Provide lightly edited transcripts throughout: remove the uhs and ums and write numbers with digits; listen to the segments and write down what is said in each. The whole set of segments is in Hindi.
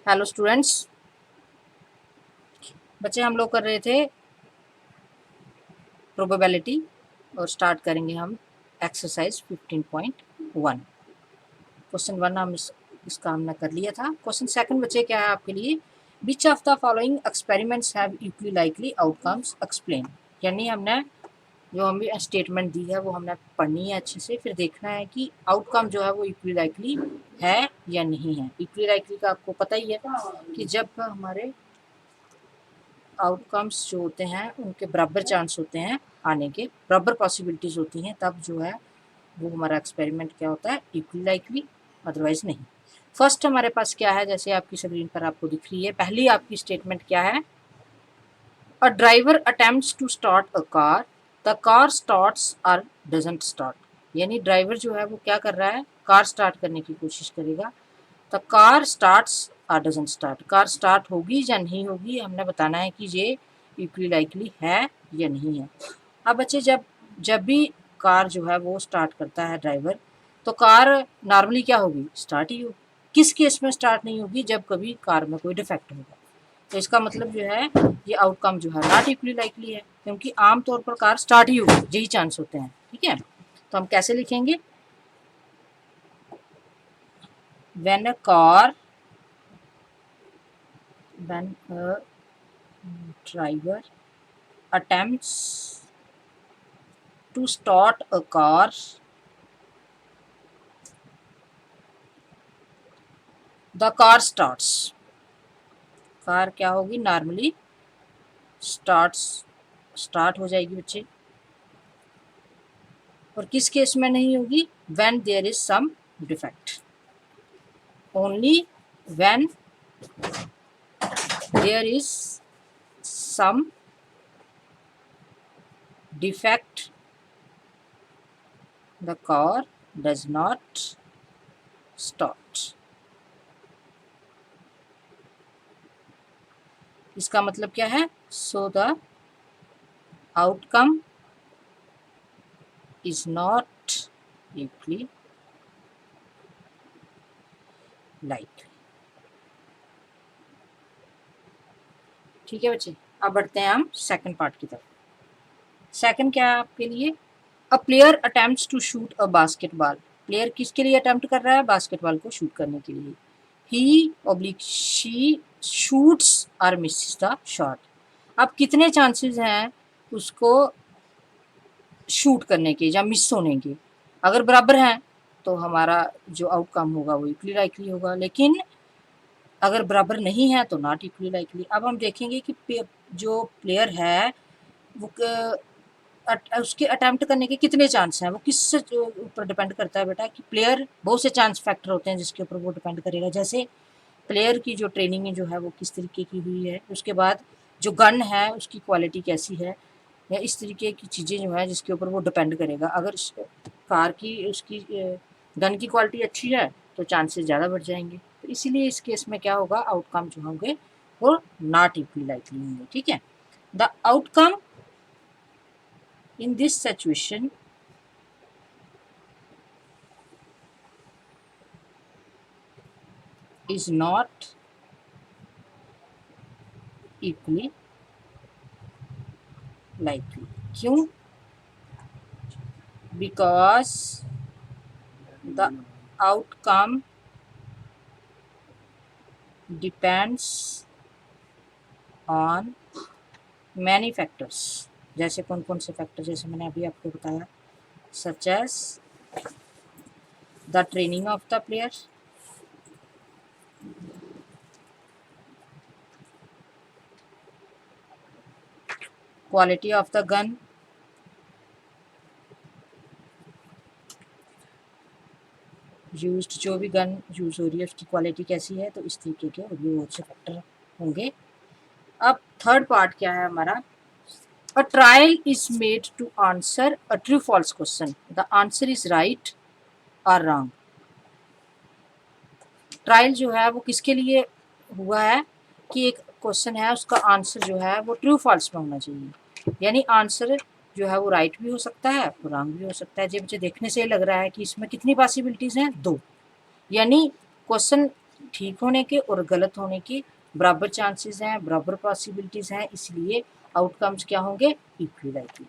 हेलो स्टूडेंट्स, बच्चे हम लोग कर रहे थे प्रोबेबिलिटी और स्टार्ट करेंगे हम एक्सरसाइज 15.1। क्वेश्चन 1 हम इसका हमने कर लिया था। क्वेश्चन सेकंड बच्चे क्या है आपके लिए, which of the following experiments have equally likely outcomes explain. यानी हमने जो हमें स्टेटमेंट दी है वो हमने पढ़नी है अच्छे से, फिर देखना है कि आउटकम जो है वो इक्वली लाइकली है या नहीं है। इक्वली लाइकली का आपको पता ही है कि जब हमारे आउटकम्स जो होते हैं उनके बराबर चांस होते हैं आने के, बराबर पॉसिबिलिटीज़ होती हैं, तब जो है वो हमारा एक्सपेरिमेंट क्या होता है, इक्वली लाइकली, अदरवाइज नहीं। फर्स्ट हमारे पास क्या है, जैसे आपकी स्क्रीन पर आपको दिख रही है, पहली आपकी स्टेटमेंट क्या है, a driver attempts to start a car, the car starts or doesn't start. यानी ड्राइवर जो है वो क्या कर रहा है, कार स्टार्ट करने की कोशिश करेगा, the car starts or doesn't start. Car start होगी या नहीं होगी, हमने बताना है कि ये इक्वली लाइकली है या नहीं है। अब बच्चे जब जब भी कार जो है वो स्टार्ट करता है ड्राइवर, तो कार नॉर्मली क्या होगी, स्टार्ट ही होगी। किस केस में स्टार्ट नहीं होगी, जब कभी कार में कोई डिफेक्ट होगा। तो इसका मतलब जो है ये आउटकम जो है नॉट इक्वली लाइकली है, क्योंकि आमतौर पर कार स्टार्ट ही होगी, यही चांस होते हैं। ठीक है, तो हम कैसे लिखेंगे, when a car when a driver attempts to start a car, the car starts। Car क्या होगी, नॉर्मली स्टार्ट हो जाएगी बच्चे। और किस केस में नहीं होगी, when there is some defect, only when there is some defect the car does not start। इसका मतलब क्या है, so the outcome is not equally like. ठीक है बच्चे, अब बढ़ते हैं हम सेकंड पार्ट की तरफ। सेकंड क्या है आपके लिए, a player attempts to shoot a basketball. Player किसके लिए अटेम्प्ट कर रहा है, बास्केटबॉल को शूट करने के लिए। ही ऑब्लिक शी शूट्स और मिसेस द शॉट। अब कितने चांसेस हैं उसको शूट करने के या मिस होने के, अगर बराबर हैं तो हमारा जो आउटकम होगा वो इक्वली लाइकली होगा, लेकिन अगर बराबर नहीं है तो नॉट इक्वली लाइकली। अब हम देखेंगे कि जो प्लेयर है वो उसके अटेम्प्ट करने के कितने चांस हैं, वो किस ऊपर डिपेंड करता है बेटा, कि प्लेयर बहुत से चांस फैक्टर होते हैं जिसके ऊपर वो डिपेंड करेगा। जैसे प्लेयर की जो ट्रेनिंग जो है वो किस तरीके की हुई है, उसके बाद जो गन है उसकी क्वालिटी कैसी है, या इस तरीके की चीज़ें जो है जिसके ऊपर वो डिपेंड करेगा। अगर कार की उसकी गन की क्वालिटी अच्छी है तो चांसेस ज़्यादा बढ़ जाएंगे। तो इसीलिए इस केस में क्या होगा, आउटकम जो होंगे वो नॉट इक्वली लाइकली होंगे। ठीक है, the outcome in this situation is not equally likely। क्यों, because the outcome depends on many factors। जैसे कौन कौन से फैक्टर, जैसे मैंने अभी आपको बताया, such as the training of the player, quality of the gun, used जो भी गन यूज हो रही है उसकी क्वालिटी कैसी है, तो इस तरीके के और भी बहुत से फैक्टर होंगे। अब थर्ड पार्ट क्या है हमारा, a trial is made to answer a true false question, the answer is right or wrong। Trial जो है वो किसके लिए हुआ है, कि एक क्वेश्चन है उसका आंसर जो है वो ट्रू फॉल्स में होना चाहिए, यानी आंसर जो है वो राइट भी हो सकता है और रॉन्ग भी हो सकता है। जब मुझे देखने से लग रहा है कि इसमें कितनी पॉसिबिलिटीज़ हैं, दो। यानी क्वेश्चन ठीक होने के और गलत होने के बराबर चांसेस हैं, बराबर पॉसिबिलिटीज हैं, इसलिए आउटकम्स क्या होंगे, equally likely.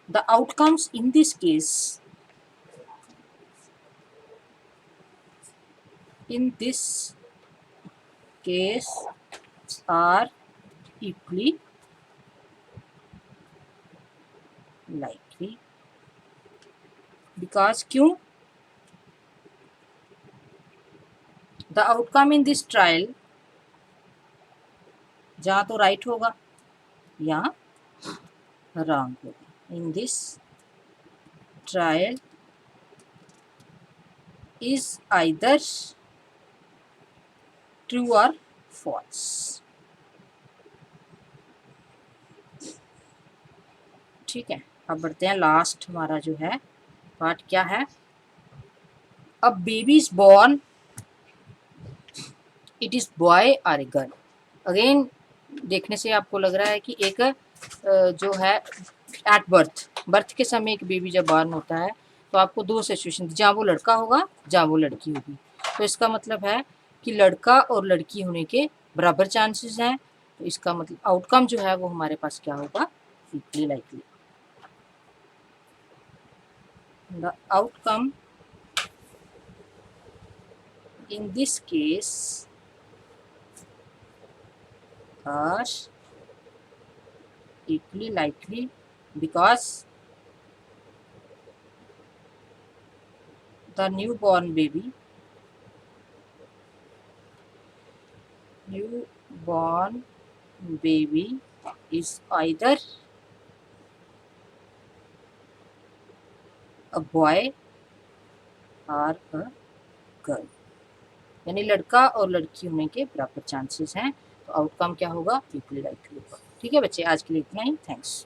The outcomes in this case, in this case are equally likely because क्यों, the outcome in this trial, जहाँ तो राइट होगा या रॉन्ग होगा, in this trial is either true or false। ठीक है, अब बढ़ते हैं लास्ट हमारा जो है पार्ट क्या है। अब baby is born, it is boy और ए गर्ल। अगेन देखने से आपको लग रहा है कि एक जो है एट बर्थ के समय एक बेबी जब बॉर्न होता है तो आपको दो सिचुएशन, जहाँ वो लड़का होगा जहाँ वो लड़की होगी। तो इसका मतलब है कि लड़का और लड़की होने के बराबर चांसेस हैं, तो इसका मतलब आउटकम जो है वो हमारे पास क्या होगा, equally likely. The outcome in this case are equally likely because the newborn baby is either a boy or a girl, यानी लड़का और लड़की होने के बराबर चांसेस हैं, तो आउटकम क्या होगा, इक्वली लाइकली होगा। ठीक है बच्चे, आज के लिए इतना ही, थैंक्स।